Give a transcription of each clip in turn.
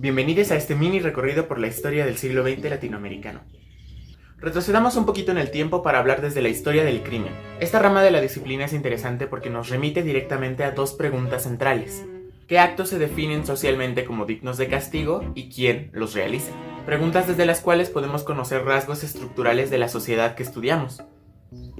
Bienvenidos a este mini recorrido por la historia del siglo XX latinoamericano. Retrocedamos un poquito en el tiempo para hablar desde la historia del crimen. Esta rama de la disciplina es interesante porque nos remite directamente a dos preguntas centrales. ¿Qué actos se definen socialmente como dignos de castigo y quién los realiza? Preguntas desde las cuales podemos conocer rasgos estructurales de la sociedad que estudiamos.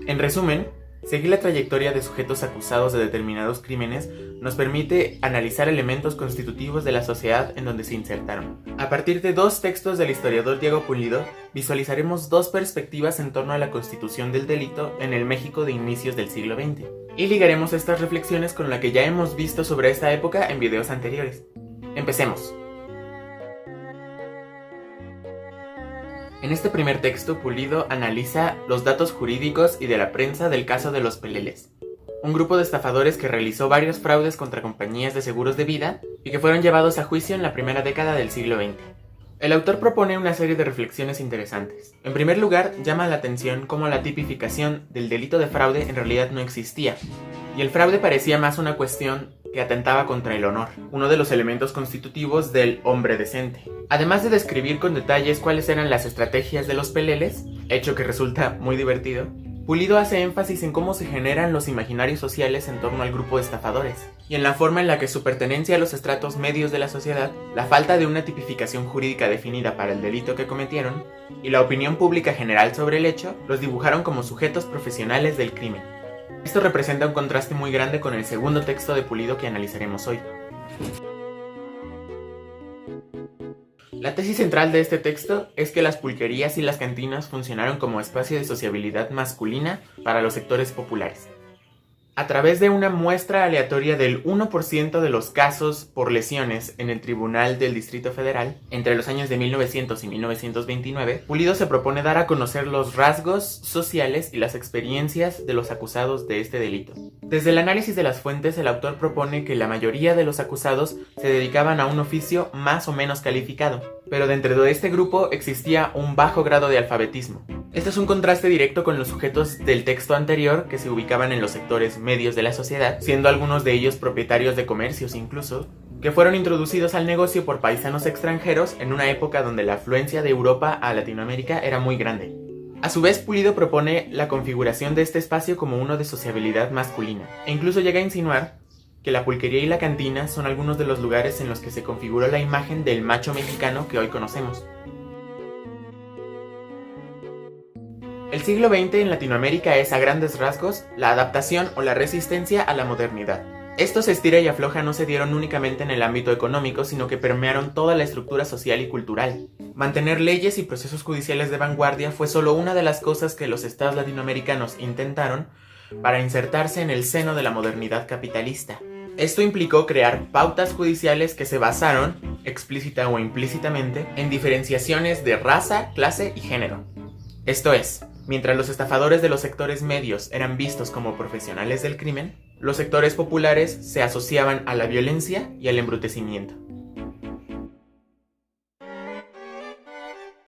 En resumen, seguir la trayectoria de sujetos acusados de determinados crímenes nos permite analizar elementos constitutivos de la sociedad en donde se insertaron. A partir de dos textos del historiador Diego Pulido, visualizaremos dos perspectivas en torno a la constitución del delito en el México de inicios del siglo XX. Y ligaremos estas reflexiones con la que ya hemos visto sobre esta época en videos anteriores. Empecemos. En este primer texto, Pulido analiza los datos jurídicos y de la prensa del caso de los Peleles, un grupo de estafadores que realizó varios fraudes contra compañías de seguros de vida y que fueron llevados a juicio en la primera década del siglo XX. El autor propone una serie de reflexiones interesantes. En primer lugar, llama la atención cómo la tipificación del delito de fraude en realidad no existía, y el fraude parecía más una cuestión que atentaba contra el honor, uno de los elementos constitutivos del hombre decente. Además de describir con detalles cuáles eran las estrategias de los Peleles, hecho que resulta muy divertido, Pulido hace énfasis en cómo se generan los imaginarios sociales en torno al grupo de estafadores, y en la forma en la que su pertenencia a los estratos medios de la sociedad, la falta de una tipificación jurídica definida para el delito que cometieron, y la opinión pública general sobre el hecho, los dibujaron como sujetos profesionales del crimen. Esto representa un contraste muy grande con el segundo texto de Pulido que analizaremos hoy. La tesis central de este texto es que las pulquerías y las cantinas funcionaron como espacio de sociabilidad masculina para los sectores populares. A través de una muestra aleatoria del 1% de los casos por lesiones en el Tribunal del Distrito Federal, entre los años de 1900 y 1929, Pulido se propone dar a conocer los rasgos sociales y las experiencias de los acusados de este delito. Desde el análisis de las fuentes, el autor propone que la mayoría de los acusados se dedicaban a un oficio más o menos calificado, pero dentro de este grupo existía un bajo grado de alfabetismo. Este es un contraste directo con los sujetos del texto anterior que se ubicaban en los sectores medios de la sociedad, siendo algunos de ellos propietarios de comercios incluso, que fueron introducidos al negocio por paisanos extranjeros en una época donde la afluencia de Europa a Latinoamérica era muy grande. A su vez, Pulido propone la configuración de este espacio como uno de sociabilidad masculina, e incluso llega a insinuar que la pulquería y la cantina son algunos de los lugares en los que se configuró la imagen del macho mexicano que hoy conocemos. El siglo XX en Latinoamérica es, a grandes rasgos, la adaptación o la resistencia a la modernidad. Estos estira y afloja no se dieron únicamente en el ámbito económico, sino que permearon toda la estructura social y cultural. Mantener leyes y procesos judiciales de vanguardia fue solo una de las cosas que los estados latinoamericanos intentaron para insertarse en el seno de la modernidad capitalista. Esto implicó crear pautas judiciales que se basaron, explícita o implícitamente, en diferenciaciones de raza, clase y género. Esto es, mientras los estafadores de los sectores medios eran vistos como profesionales del crimen, los sectores populares se asociaban a la violencia y al embrutecimiento.